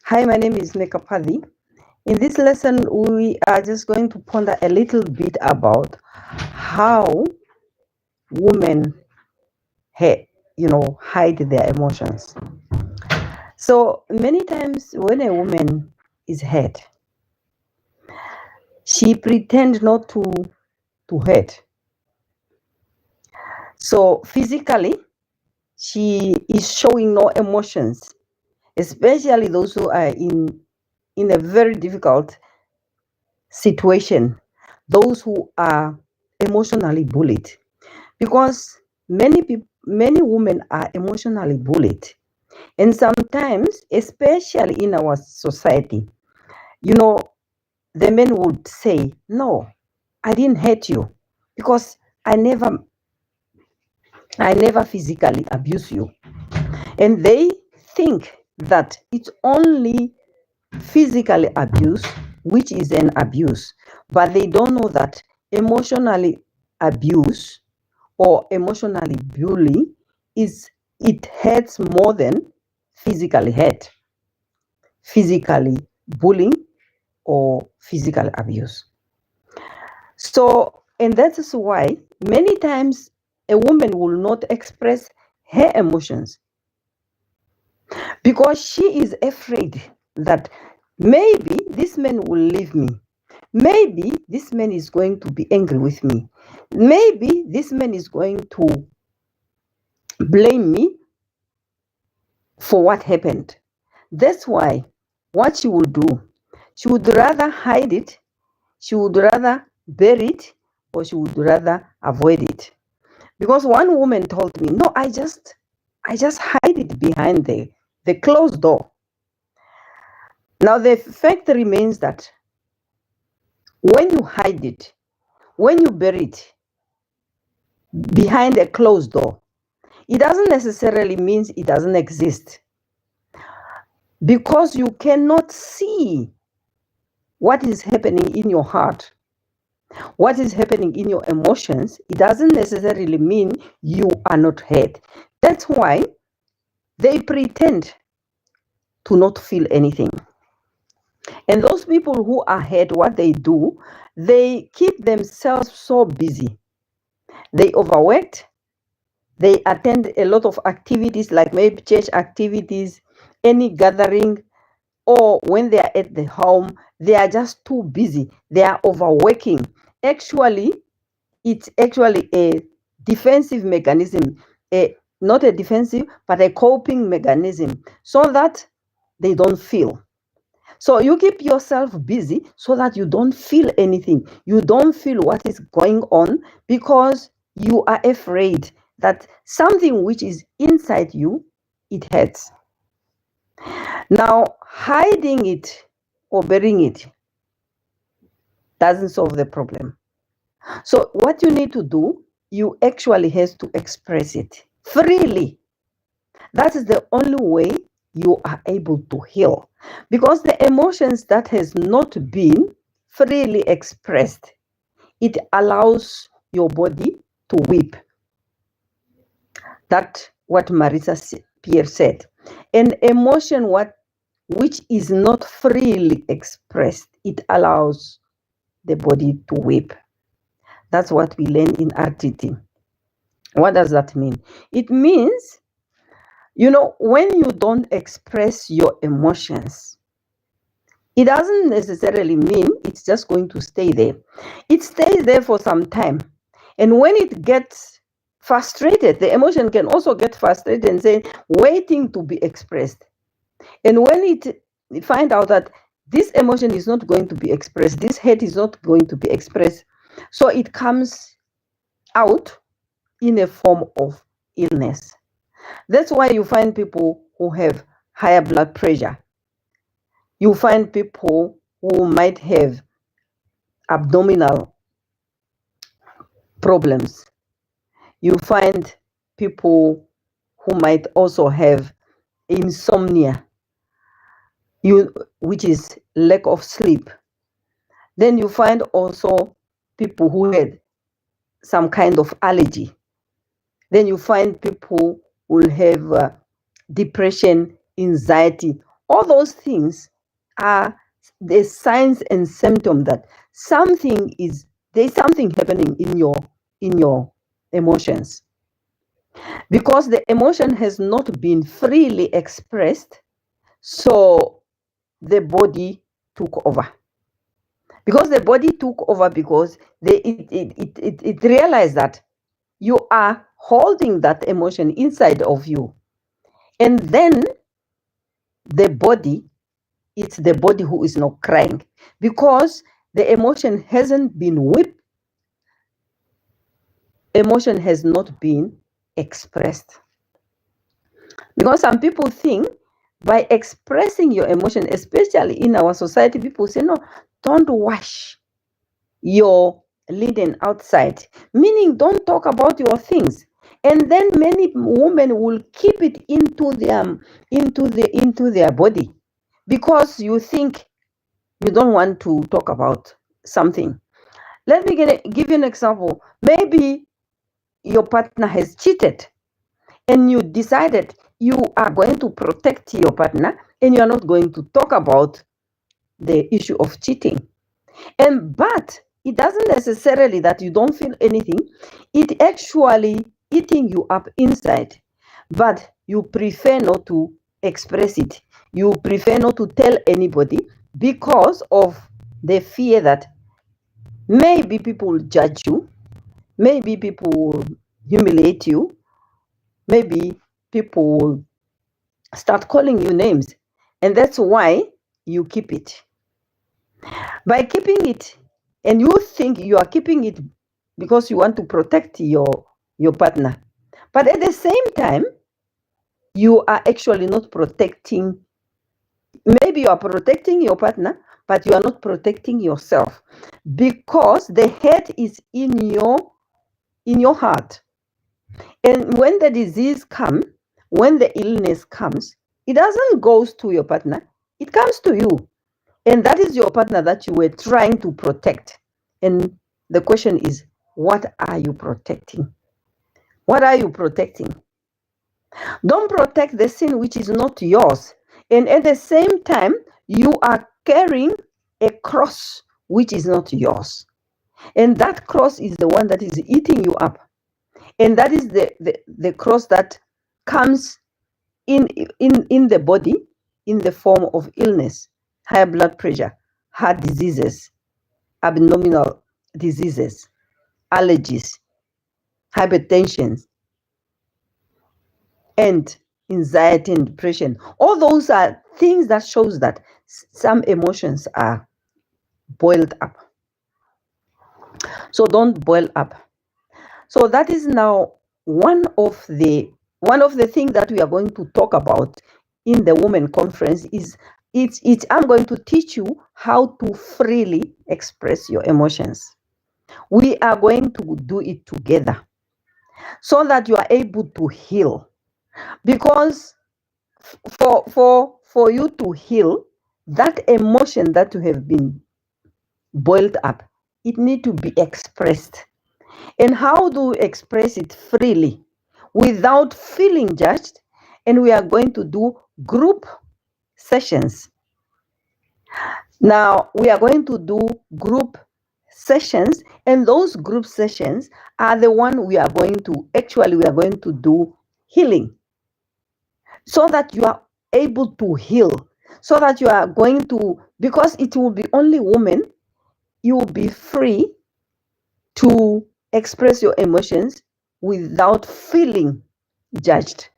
Hi, my name is Nekapadi. In this lesson, we are just going to ponder a little bit about how women hide their emotions. So many times when a woman is hurt, she pretends not to hurt. So physically, she is showing no emotions, especially those who are in a very difficult situation, those who are emotionally bullied, because many women are emotionally bullied, and sometimes, especially in our society, the men would say, "No, I didn't hurt you because I never physically abuse you," and they think that it's only physically abuse which is an abuse, but they don't know that emotionally abuse or emotionally bully it hurts more than physically hurt, physically bullying or physical abuse. So, and that is why many times a woman will not express her emotions because she is afraid that maybe this man will leave me. Maybe this man is going to be angry with me. Maybe this man is going to blame me for what happened. That's why what she would do, she would rather hide it, she would rather bury it, or she would rather avoid it. Because one woman told me, "No, I just hide it behind the closed door." Now the fact remains that when you hide it, when you bury it behind a closed door, it doesn't necessarily mean it doesn't exist, because you cannot see what is happening in your heart, what is happening in your emotions. It doesn't necessarily mean you are not hurt. That's why they pretend to not feel anything. And those people who are hurt, what they do, they keep themselves so busy. They overworked, they attend a lot of activities like maybe church activities, any gathering, or when they are at the home, they are just too busy. They are overworking. Actually, it's actually a defensive mechanism, not a defensive, but a coping mechanism, so that they don't feel. So you keep yourself busy so that you don't feel anything. You don't feel what is going on because you are afraid that something which is inside you, it hurts. Now, hiding it or burying it doesn't solve the problem. So what you need to do, you actually have to express it freely. That is the only way you are able to heal, because the emotions that has not been freely expressed, it allows your body to weep. That what Marisa Peer said. An emotion which is not freely expressed, it allows the body to weep. That's what we learn in RTT. What does that mean? It means, when you don't express your emotions, it doesn't necessarily mean it's just going to stay there. It stays there for some time. And when it gets frustrated, the emotion can also get frustrated and say, waiting to be expressed. And when it find out that this emotion is not going to be expressed, this hate is not going to be expressed, so it comes out in a form of illness. That's why you find people who have higher blood pressure. You find people who might have abdominal problems. You find people who might also have insomnia, which is lack of sleep. Then you find also people who had some kind of allergy. Then you find people will have depression, anxiety, All those things are the signs and symptoms that there's something happening in your emotions, because the emotion has not been freely expressed. So the body took over, because the body took over because it realized that you are holding that emotion inside of you. And then it's the body who is not crying, because the emotion hasn't been whipped. Emotion has not been expressed. Because some people think by expressing your emotion, especially in our society, people say, no, don't wash your linen outside, meaning don't talk about your things. And then many women will keep it into their body, because you think you don't want to talk about something. Let me give you an example. Maybe your partner has cheated, and you decided you are going to protect your partner, and you are not going to talk about the issue of cheating. But it doesn't necessarily that you don't feel anything. It actually eating you up inside, but you prefer not to express it. You prefer not to tell anybody, because of the fear that maybe people will judge you, maybe people will humiliate you, maybe people will start calling you names. And that's why you keep it. By keeping it, and you think you are keeping it because you want to protect your partner, but at the same time, you are actually not protecting. Maybe you are protecting your partner, but you are not protecting yourself, because the head is in your heart. And when the disease comes, when the illness comes, it doesn't go to your partner, it comes to you. And that is your partner that you were trying to protect. And the question is, what are you protecting? What are you protecting? Don't protect the sin which is not yours. And at the same time, you are carrying a cross which is not yours. And that cross is the one that is eating you up. And that is the cross that comes in the body in the form of illness, high blood pressure, heart diseases, abdominal diseases, allergies, hypertension, and anxiety and depression. All those are things that shows that some emotions are boiled up. So don't boil up. So that is now one of the things that we are going to talk about in the women conference. I'm going to teach you how to freely express your emotions. We are going to do it together so that you are able to heal. Because for you to heal, that emotion that you have been boiled up, it needs to be expressed. And how do we express it freely without feeling judged? And we are going to do group sessions. Now, we are going to do group sessions, and those group sessions are the one we are going to do healing, so that you are able to heal, so that you are going to, because it will be only women, you will be free to express your emotions without feeling judged,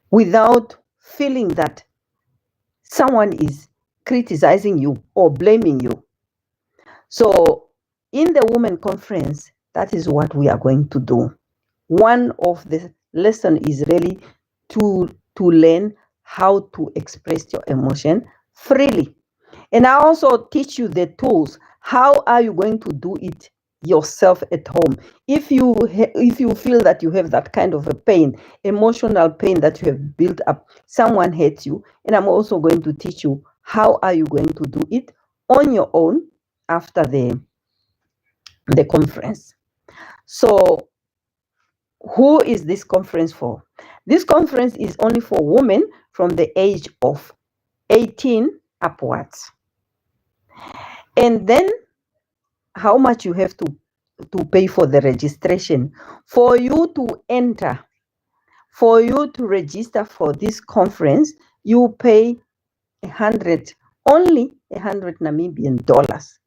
without feeling that someone is criticizing you or blaming you. So in the women conference, that is what we are going to do. One of the lesson is really to learn how to express your emotion freely. And I also teach you the tools. How are you going to do it yourself at home? If you feel that you have that kind of a pain, emotional pain that you have built up, someone hates you, and I'm also going to teach you how are you going to do it on your own after the conference. So Who is this conference for? This conference is only for women from the age of 18 upwards. And then how much you have to pay for the registration. For you to enter, for you to register for this conference, you pay only 100 Namibian dollars.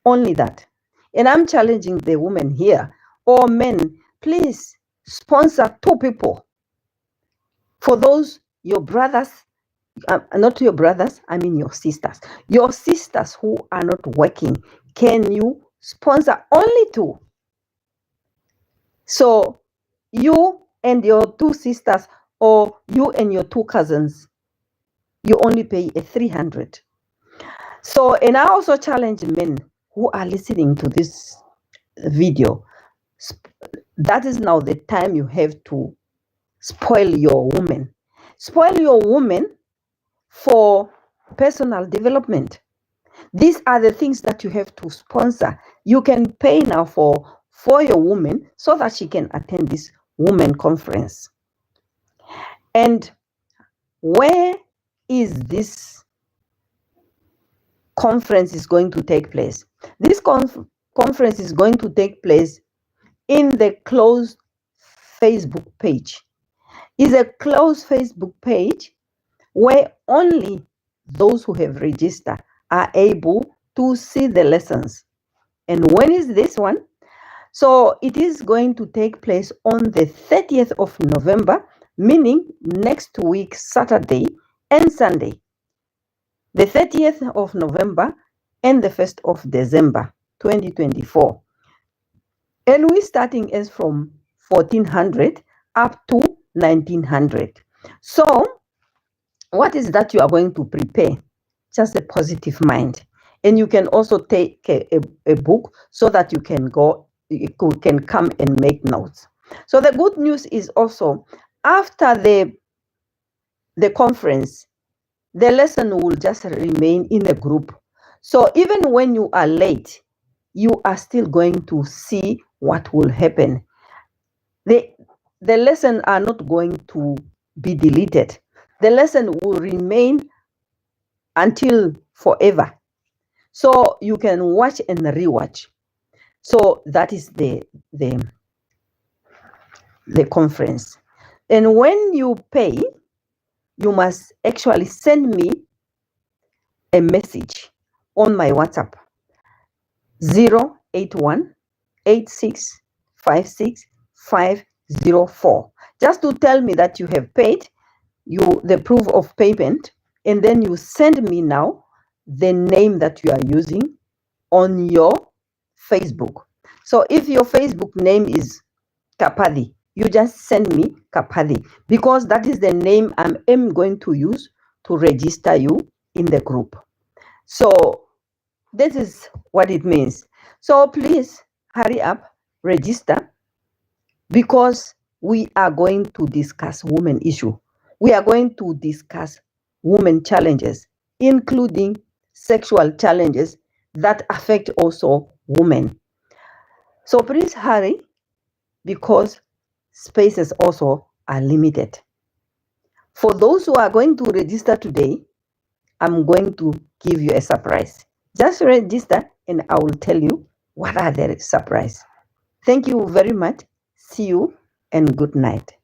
Only that. And I'm challenging the women here, or men, please sponsor 2 people. For those, your brothers, not your brothers, I mean your sisters. Your sisters who are not working, can you sponsor only 2? So you and your 2 sisters, or you and your 2 cousins, you only pay 300. So, and I also challenge men who are listening to this video. That is now the time you have to spoil your woman. Spoil your woman for personal development. These are the things that you have to sponsor. You can pay now for your woman so that she can attend this women conference. And where is this conference is going to take place? This conference is going to take place in the closed Facebook page. It's a closed Facebook page where only those who have registered are able to see the lessons. And when is this one? So it is going to take place on the 30th of November, meaning next week, Saturday and Sunday. The 30th of November and the 1st of December, 2024. And we're starting as from 1400 up to 1900. So what is that you are going to prepare? Just a positive mind. And you can also take a book so that you can come and make notes. So the good news is also, after the conference, the lesson will just remain in a group. So even when you are late, you are still going to see what will happen. The lesson are not going to be deleted. The lesson will remain until forever. So you can watch and rewatch. So that is the conference. And when you pay, you must actually send me a message on my WhatsApp, 081 8656 504, just to tell me that you have paid, the proof of payment, and then you send me now the name that you are using on your Facebook. So if your Facebook name is Kapadi, you just send me Kapadi, because that is the name I am going to use to register you in the group. So this is what it means. So please hurry up, register, because we are going to discuss women issue. We are going to discuss women challenges, including sexual challenges that affect also women. So please hurry, because spaces also are limited. For those who are going to register today, I'm going to give you a surprise. Just register and I will tell you what are the surprise. Thank you very much. See you and good night.